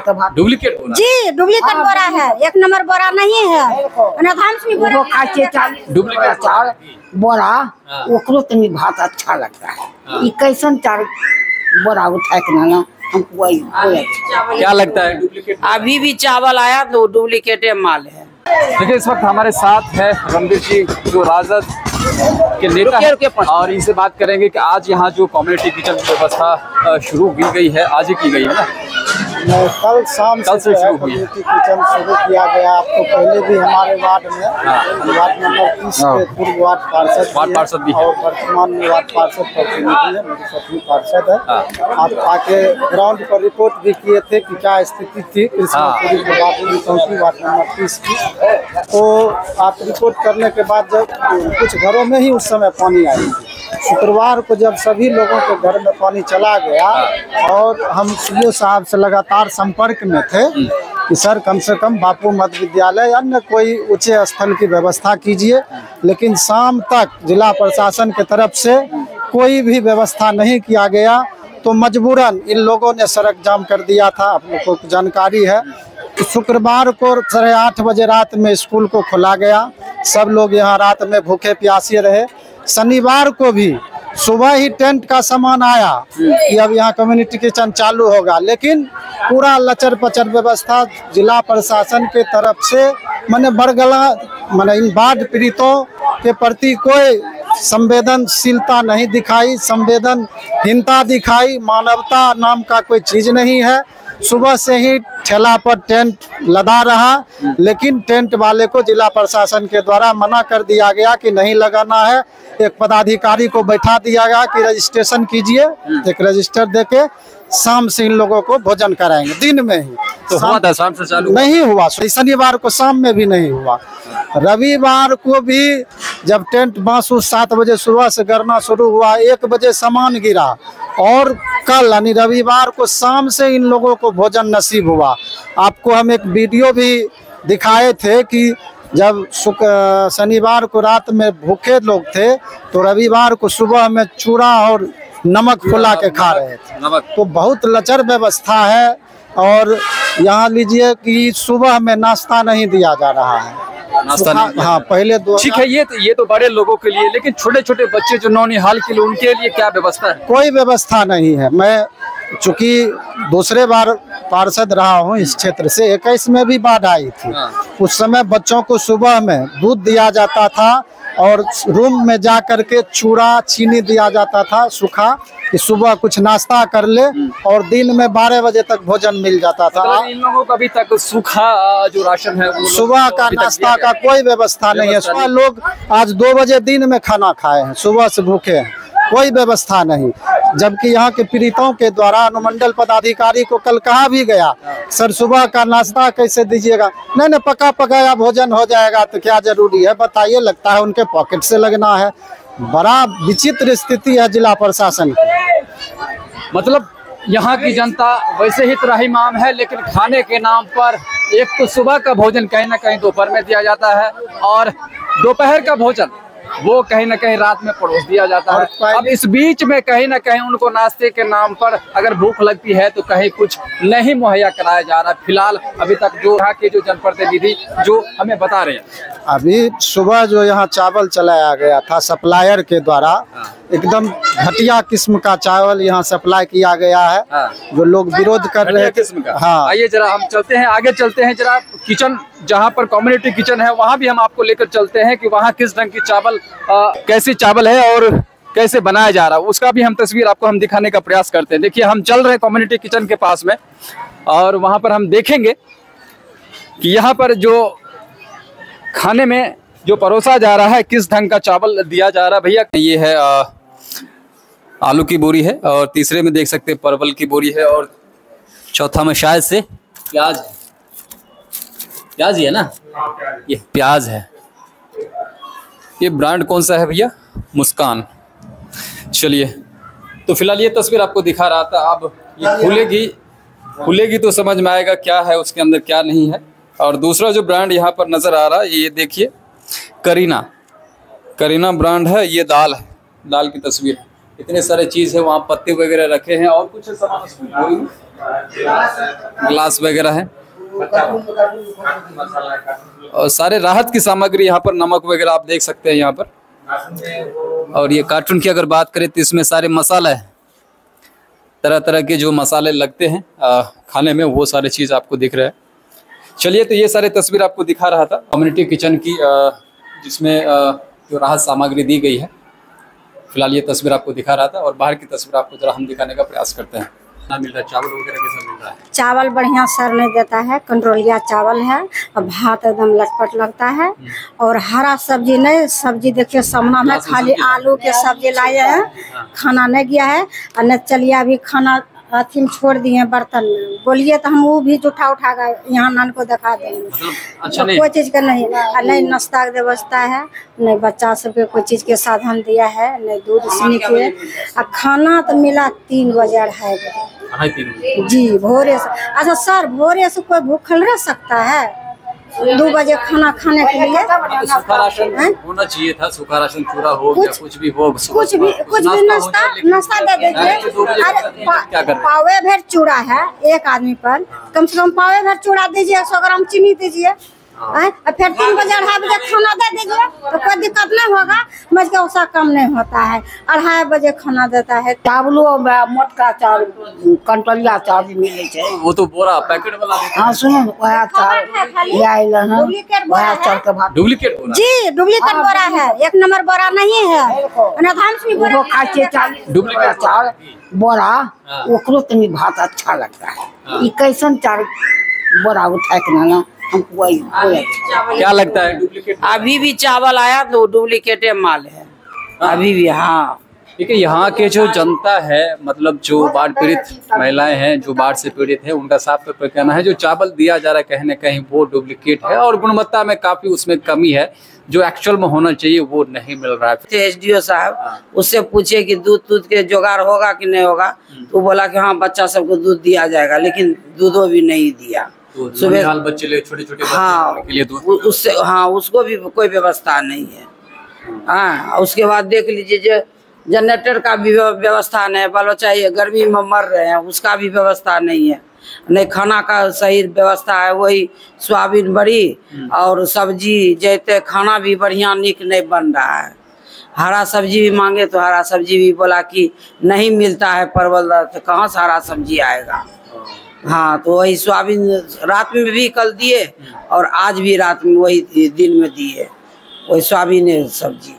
तो भात डुप्लीकेट बोरा जी, डुप्लीकेट बोरा है, 1 नंबर बोरा नहीं है। वो खाचे चाल डुप्लीकेट चाल बोरा ओकरो तनी भात अच्छा लगता है। ये कैसन चार बोरा उठा के ना हमको वही अच्छा। क्या लगता है डुप्लीकेट? अभी भी चावल आया तो डुप्लीकेट माल है। देखिए इस वक्त हमारे साथ है रणबीर जी जो राजद के नेता हैं और इनसे बात करेंगे कि आज यहाँ जो कम्युनिटी किचन की व्यवस्था शुरू की गई है, आज ही की गई है ना? कल शाम से शुरू हुई है किचन शुरू किया गया। आपको पहले भी हमारे वार्ड में वार्ड नंबर 30 के पूर्व वार्ड पार्षद भी और वर्तमान में वार्ड पार्षद प्रतिनिधि है, मेरी सभी पार्षद है। आप आके ग्राउंड पर रिपोर्ट भी किए थे कि क्या स्थिति थी कृष्णपुरी के वार्ड नंबर 30 की। तो आप रिपोर्ट करने के बाद जब कुछ घरों में ही उस समय पानी आई थी, शुक्रवार को जब सभी लोगों के घर में पानी चला गया और हम सीओ साहब से लगातार संपर्क में थे कि सर कम से कम बापू मध्य विद्यालय अन्य कोई उच्च स्थल की व्यवस्था कीजिए, लेकिन शाम तक जिला प्रशासन के तरफ से कोई भी व्यवस्था नहीं किया गया। तो मजबूरन इन लोगों ने सड़क जाम कर दिया था। आप लोगों को जानकारी है कि शुक्रवार को 8:30 बजे रात में स्कूल को खोला गया, सब लोग यहाँ रात में भूखे प्यासे रहे। शनिवार को भी सुबह ही टेंट का सामान आया कि अब यहाँ कम्युनिटी किचन चालू होगा, लेकिन पूरा लचर पचर व्यवस्था जिला प्रशासन के तरफ से मैंने बरगला इन बाढ़ पीड़ितों के प्रति कोई संवेदनशीलता नहीं दिखाई, संवेदनहीनता दिखाई। मानवता नाम का कोई चीज नहीं है। सुबह से ही ठेला पर टेंट लदा रहा, लेकिन टेंट वाले को जिला प्रशासन के द्वारा मना कर दिया गया कि नहीं लगाना है। एक पदाधिकारी को बैठा दिया गया कि रजिस्ट्रेशन कीजिए, एक रजिस्टर देके शाम से इन लोगों को भोजन कराएंगे। दिन में ही तो हुआ था, शाम से चालू नहीं हुआ। शनिवार को शाम में भी नहीं हुआ। रविवार को भी जब टेंट बांसु 7 बजे सुबह से गिरना शुरू हुआ, 1 बजे सामान गिरा और कल यानी रविवार को शाम से इन लोगों को भोजन नसीब हुआ। आपको हम एक वीडियो भी दिखाए थे कि जब शनिवार को रात में भूखे लोग थे तो रविवार को सुबह में चूड़ा और नमक फुला के खा रहे थे। तो बहुत लचर व्यवस्था है। और यहाँ लीजिए कि सुबह में नाश्ता नहीं दिया जा रहा है, नाश्ता नहीं। हाँ पहले दो ठीक है, ये तो बड़े लोगों के लिए, लेकिन छोटे छोटे बच्चे जो नौनिहाल के लिए, उनके लिए क्या व्यवस्था है? कोई व्यवस्था नहीं है। मैं चूँकि दूसरे बार पार्षद रहा हूँ इस क्षेत्र से, 21 में भी बाढ़ आई थी। उस समय बच्चों को सुबह में दूध दिया जाता था और रूम में जा करके चूड़ा चीनी दिया जाता था सूखा, कि सुबह कुछ नाश्ता कर ले और दिन में 12 बजे तक भोजन मिल जाता था। इन लोगों को अभी तक सूखा जो राशन है, सुबह का नाश्ता का कोई व्यवस्था नहीं है। सुबह लोग आज 2 बजे दिन में खाना खाए हैं, सुबह से भूखे हैं, कोई व्यवस्था नहीं। जबकि यहाँ के पीड़ितों के द्वारा अनुमंडल पदाधिकारी को कल कहा भी गया, सर सुबह का नाश्ता कैसे दीजिएगा? नहीं पका पकाया भोजन हो जाएगा तो क्या जरूरी है बताइए, लगता है उनके पॉकेट से लगना है। बड़ा विचित्र स्थिति है जिला प्रशासन की। मतलब यहाँ की जनता वैसे ही त्राहिमाम है, लेकिन खाने के नाम पर एक तो सुबह का भोजन कहीं ना कहीं दोपहर में दिया जाता है और दोपहर का भोजन वो कहीं ना कहीं रात में परोस दिया जाता है। अब इस बीच में कहीं ना कहीं उनको नाश्ते के नाम पर अगर भूख लगती है तो कहीं कुछ नहीं मुहैया कराया जा रहा। फिलहाल अभी तक जो यहाँ के जो जनप्रतिनिधि जो हमें बता रहे हैं, अभी सुबह जो यहाँ चावल चलाया गया था सप्लायर के द्वारा, एकदम घटिया किस्म का चावल यहाँ सप्लाई किया गया है। जो लोग विरोध कर रहे थे। हाँ, आइए जरा हम चलते हैं, आगे चलते हैं जरा किचन जहाँ पर कम्युनिटी किचन है वहाँ भी हम आपको लेकर चलते हैं कि वहाँ किस ढंग की चावल कैसी चावल है और कैसे बनाया जा रहा है, उसका भी हम तस्वीर आपको हम दिखाने का प्रयास करते हैं। देखिए हम चल रहे हैं कम्युनिटी किचन के पास में और वहाँ पर हम देखेंगे कि यहाँ पर जो खाने में जो परोसा जा रहा है किस ढंग का चावल दिया जा रहा है। भैया ये है आलू की बोरी है और तीसरे में देख सकते हैं परवल की बोरी है और चौथा में शायद से प्याज ही है ना, ये प्याज है। ये ब्रांड कौन सा है भैया? मुस्कान। चलिए तो फिलहाल ये तस्वीर आपको दिखा रहा था। अब ये खुलेगी तो समझ में आएगा क्या है उसके अंदर क्या नहीं है। और दूसरा जो ब्रांड यहाँ पर नजर आ रहा है ये देखिए करीना ब्रांड है। ये दाल है, दाल की तस्वीर है। इतने सारे चीज़ है वहाँ, पत्ते वगैरह रखे हैं और कुछ सामान ग्लास वगैरह है और सारे राहत की सामग्री यहाँ पर, नमक वगैरह आप देख सकते हैं यहाँ पर। और ये कार्टून की अगर बात करें तो इसमें सारे मसाला है, तरह तरह के जो मसाले लगते हैं खाने में, वो सारे चीज़ आपको दिख रहा है। चलिए, तो ये सारे तस्वीर आपको दिखा रहा था कम्युनिटी किचन की, जिसमें जो राहत सामग्री दी गई है। फिलहाल ये तस्वीर आपको दिखा रहा था और बाहर की तस्वीर आपको जरा हम दिखाने का प्रयास करते हैं। ना मिल रहा है चावल वगैरह, कैसा मिल रहा है? चावल बढ़िया सर नहीं देता है, कंट्रोलिया चावल है और भात एकदम लटपट लगता है। और हरा सब्जी नहीं, सब्जी देखिए सामना में खाली आलू के सब्जी लाए हैं, खाना नहीं गया है। और न चलिए अभी खाना अथी में छोड़ दिए बर्तन में, बोलिए तो हम वो भी उठा कर यहाँ नान को दिखा देंगे। अच्छा, तो कोई चीज़ का नहीं, नहीं नाश्ता की व्यवस्था है, नहीं बच्चा सबके कोई चीज़ के साधन दिया है, नहीं दूध सीनी के। और खाना तो मिला 3 बजे 2:30 बजे जी भोरे से। अच्छा सर, भोरे से कोई भूखल रह सकता है 2 बजे खाना खाने के लिए? सूखा राशन होना चाहिए था, सूखा राशन चूरा हो या कुछ भी हो, कुछ भी नाश्ता दे दीजिए। अरे पावे भर चूड़ा है एक आदमी पर, कम से कम पावे भर चूड़ा दीजिए, 100 ग्राम चीनी दीजिए, फिर 3 बजे 2:30 बजे खाना दे दीजिए, तो कोई दिक्कत नहीं होगा। मज के उसका कम नहीं होता है, 2:30 बजे खाना देता है। चावलो मोटका चावल, कंटोलिया चावल भी मिले छे। वो तो बोरा पैकेट वाला। हाँ सुनो, वह चावल ले आइल हैं, वह चावल के भात डुप्लीकेट बोरा जी, डुप्लीकेट बोरा है, 1 नंबर बोरा नहीं है। वो खाचे डुप्लीकेट चावल बोरा, ओकरो तनी भात अच्छा लगता है। ये कैसन चावल बोरा उठा के ना हमको वही अच्छा। क्या लगता है डुप्लीकेट? अभी भी चावल आया तो डुप्लीकेट माल है अभी भी। हाँ, ठीक है। यहाँ के जो जनता है, मतलब जो बाढ़ पीड़ित महिलाएं हैं, जो बाढ़ से पीड़ित है, उनका साफ तौर पर कहना है जो चावल दिया जा रहा है कहीं न कहीं वो डुप्लीकेट है और गुणवत्ता में काफी उसमें कमी है, जो एक्चुअल में होना चाहिए वो नहीं मिल रहा है। SDO साहब उससे पूछे कि दूध के जुगाड़ होगा कि नहीं होगा, तो बोला कि हाँ बच्चा सबको दूध दिया जाएगा, लेकिन दूधो भी नहीं दिया। सुबह बच्चे छोटे हाँ के लिए दूध उससे, हाँ उसको भी कोई व्यवस्था नहीं है। हाँ, उसके बाद देख लीजिए जो जनरेटर का भी व्यवस्था नहीं है, बाल बच्चा ये गर्मी में मर रहे हैं, उसका भी व्यवस्था नहीं है। नहीं खाना का सही व्यवस्था है, वही सोयाबीन बड़ी और सब्जी जैसे खाना भी बढ़िया निक नहीं बन रहा है। हरा सब्जी भी मांगे तो हरा सब्जी भी बोला कि नहीं मिलता है, परवल तो कहाँ से हरा सब्जी आएगा। हाँ, तो वही सोयाबीन रात में भी कल दिए और आज भी रात में वही दिन में दिए, वही सोयाबीन सब्जी।